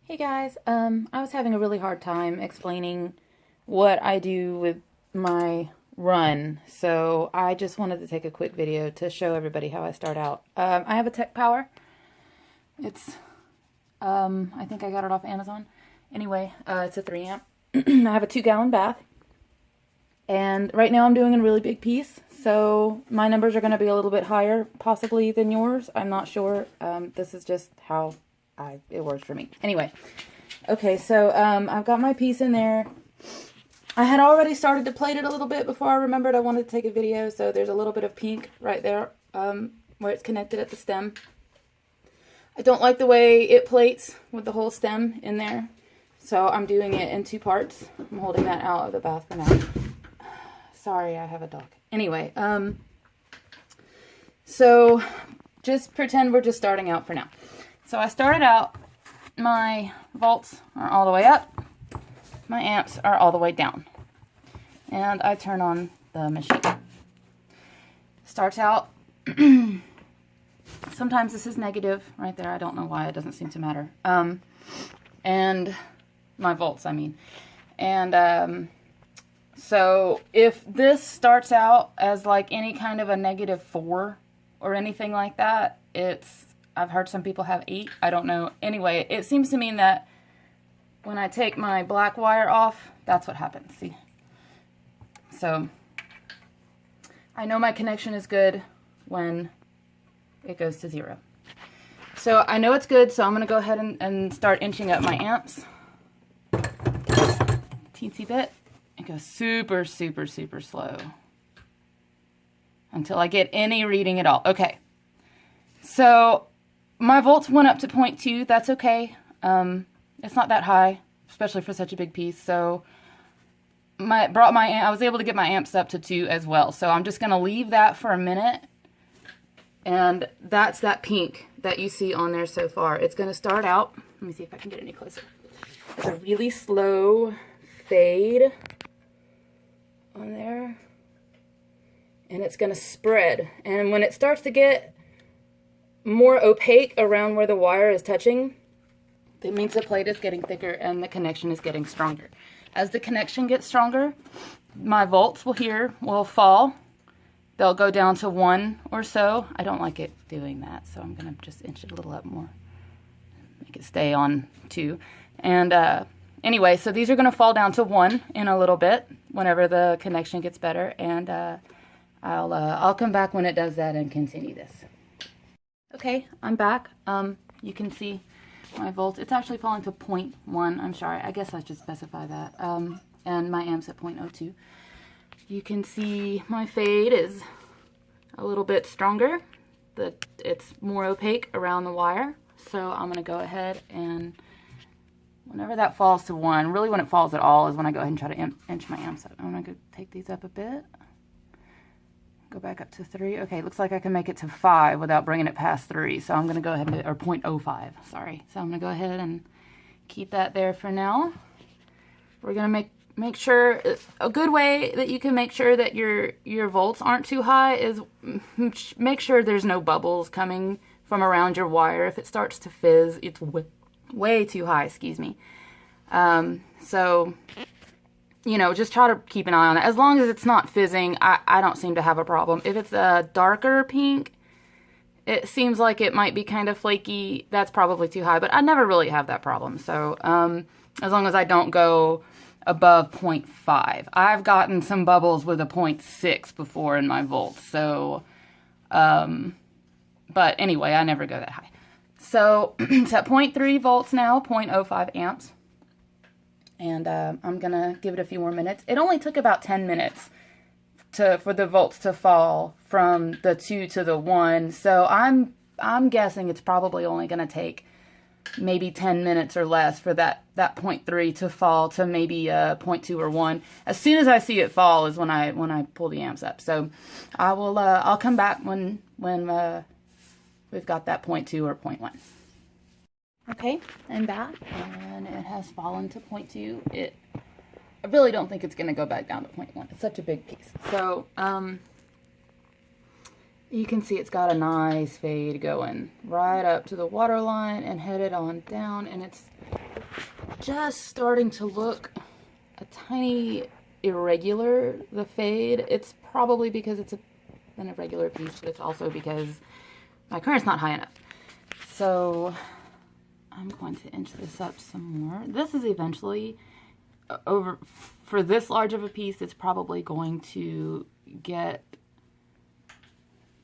Hey guys, I was having a really hard time explaining what I do with my run, so I just wanted to take a quick video to show everybody how I start out. I have a TekPower. It's, I think I got it off Amazon. Anyway, it's a 3 amp. I have a 2-gallon bath, and right now I'm doing a really big piece, so my numbers are going to be a little bit higher possibly than yours. I'm not sure. This is just how it works for me. Anyway, okay, so I've got my piece in there. I had already started to plate it a little bit before I remembered I wanted to take a video, so there's a little bit of pink right there where it's connected at the stem. I don't like the way it plates with the whole stem in there, so I'm doing it in 2 parts. I'm holding that out of the bath for now. Sorry, I have a dog. Anyway, so just pretend we're just starting out for now. So I started out, my volts are all the way up, my amps are all the way down, and I turn on the machine. Starts out, sometimes this is negative right there, I don't know why, it doesn't seem to matter, and my volts, I mean, and so if this starts out as like any kind of a -4 or anything like that, I've heard some people have 8. I don't know. Anyway, it seems to mean that when I take my black wire off, that's what happens. See? So I know my connection is good when it goes to 0. So I know it's good, so I'm going to go ahead and start inching up my amps. Teensy bit. It goes super, super, super slow until I get any reading at all. Okay. So my volts went up to 0.2. That's okay. It's not that high, especially for such a big piece. So I was able to get my amps up to 2 as well. So I'm just going to leave that for a minute. And that's that pink that you see on there so far. It's going to start out. Let me see if I can get any closer. It's a really slow fade on there. And it's going to spread. And when it starts to get more opaque around where the wire is touching, it means the plate is getting thicker and the connection is getting stronger. As the connection gets stronger, my volts will fall. They'll go down to 1 or so. I don't like it doing that, so I'm going to just inch it a little up more. Make it stay on 2. And anyway, so these are going to fall down to 1 in a little bit whenever the connection gets better, and I'll come back when it does that and continue this. Okay, I'm back. You can see my volts. It's actually falling to 0.1. I'm sorry. I guess I should specify that. And my amp's at 0.02. You can see my fade is a little bit stronger. It's more opaque around the wire. So I'm going to go ahead and whenever that falls to 1, really when it falls at all is when I go ahead and try to inch my amps up. I'm going to go take these up a bit. Go back up to 3. Okay, looks like I can make it to 5 without bringing it past 3. So I'm going to go ahead and, or 0.05, sorry. So I'm going to go ahead and keep that there for now. We're going to make sure, a good way that you can make sure that your volts aren't too high is make sure there's no bubbles coming from around your wire. If it starts to fizz, it's way too high, excuse me. So you know, just try to keep an eye on it. As long as it's not fizzing, I don't seem to have a problem. If it's a darker pink, it seems like it might be kind of flaky. That's probably too high, but I never really have that problem. So as long as I don't go above 0.5. I've gotten some bubbles with a 0.6 before in my volts. So, but anyway, I never go that high. So it's at 0.3 volts now, 0.05 amps. And I'm going to give it a few more minutes. It only took about 10 minutes for the volts to fall from the 2 to the 1. So I'm guessing it's probably only going to take maybe 10 minutes or less for that 0.3 to fall to maybe 0.2 or 1. As soon as I see it fall is when I pull the amps up. So I'll come back when we've got that 0.2 or 0.1. Okay, I'm back, and it has fallen to 0.2. I really don't think it's going to go back down to 0.1. It's such a big piece. So, you can see it's got a nice fade going right up to the water line and headed on down, and just starting to look a tiny irregular, the fade. It's probably because it's an irregular piece, but it's also because my current's not high enough. So I'm going to inch this up some more. This is eventually over, for this large of a piece, it's probably going to get,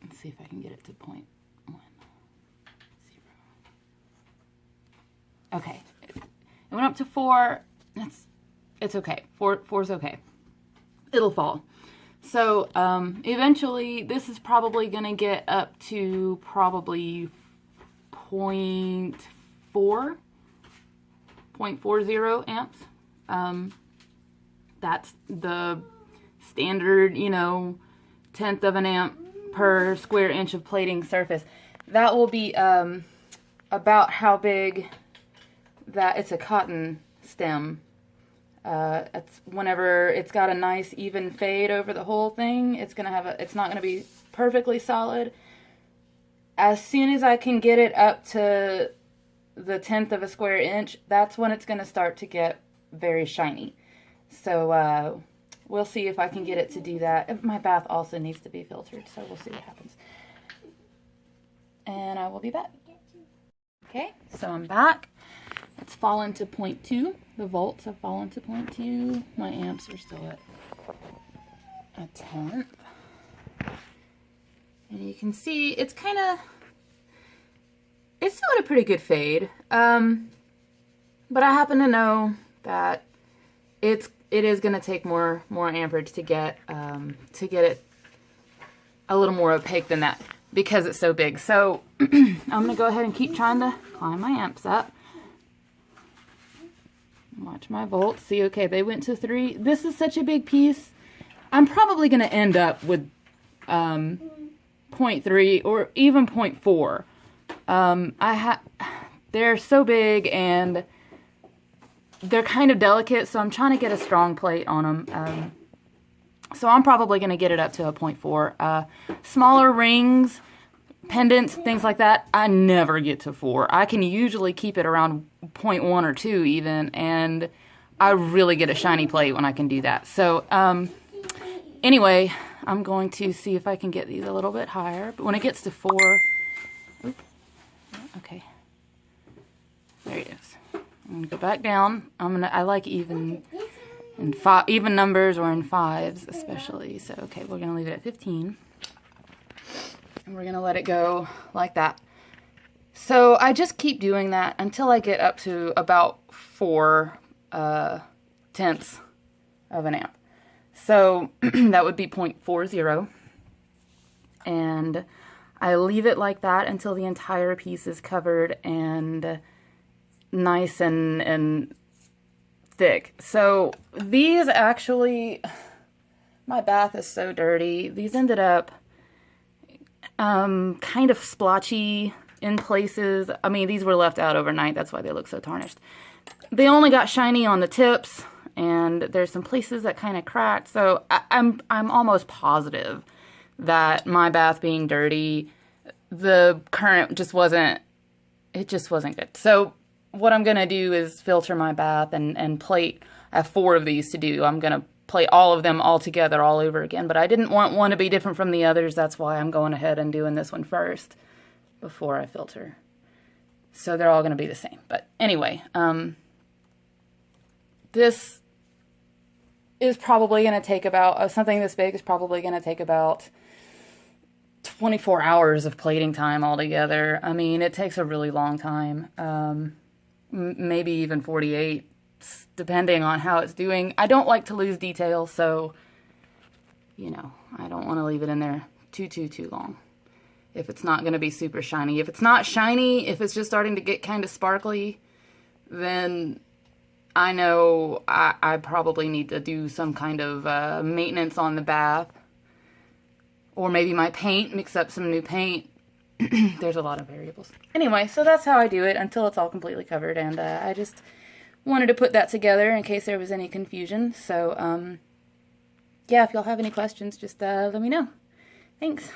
let's see if I can get it to 0.10. Okay, it went up to 4. It's okay. 4's okay. It'll fall. So eventually, this is probably going to get up to probably 0.40 amps. That's the standard, you know, 1/10 of an amp per square inch of plating surface. That will be about how big that, it's a cotton stem. It's whenever it's got a nice even fade over the whole thing, it's gonna have it's not gonna be perfectly solid. As soon as I can get it up to the 1/10 of a square inch, that's when it's gonna start to get very shiny. So we'll see if I can get it to do that. My bath also needs to be filtered, so we'll see what happens. And I will be back. Okay, so I'm back. It's fallen to 0.2. The volts have fallen to 0.2. My amps are still at a 1/10. And you can see it's kind of, it's still at a pretty good fade. But I happen to know that it is going to take more amperage to get it a little more opaque than that because it's so big. So I'm going to go ahead and keep trying to climb my amps up. Watch my volts. See, okay, they went to 3. This is such a big piece. I'm probably going to end up with 0.3 or even 0.4. They're so big and they're kind of delicate, so I'm trying to get a strong plate on them. So I'm probably going to get it up to a 0.4. Smaller rings, pendants, things like that, I never get to 4. I can usually keep it around 0.1 or 2 even, and I really get a shiny plate when I can do that. So anyway, I'm going to see if I can get these a little bit higher. But when it gets to 4, oops, okay, there it is. I'm gonna go back down. I like even numbers or in 5s especially. So okay, we're gonna leave it at 15. And we're going to let it go like that. So I just keep doing that until I get up to about 4/10 of an amp. So that would be 0.40. And I leave it like that until the entire piece is covered and nice and thick. So these actually, my bath is so dirty. These ended up kind of splotchy in places. I mean, these were left out overnight. That's why they look so tarnished. They only got shiny on the tips, and there's some places that kind of cracked. So I'm almost positive that my bath being dirty, the current just wasn't good. So what I'm gonna do is filter my bath and plate. I have 4 of these to do. I'm gonna plate all of them all together all over again, but I didn't want one to be different from the others. That's why I'm going ahead and doing this one first before I filter. So they're all going to be the same. But anyway, this is probably going to take about, something this big is probably going to take about 24 hours of plating time altogether. I mean, it takes a really long time, maybe even 48, depending on how it's doing. I don't like to lose detail, so, you know, I don't want to leave it in there too long if it's not going to be super shiny. If it's not shiny, if it's just starting to get kind of sparkly, then I know I probably need to do some kind of maintenance on the bath. Or maybe my paint, mix up some new paint. There's a lot of variables. Anyway, so that's how I do it until it's all completely covered. And I just wanted to put that together in case there was any confusion. So, yeah, if y'all have any questions, just let me know. Thanks.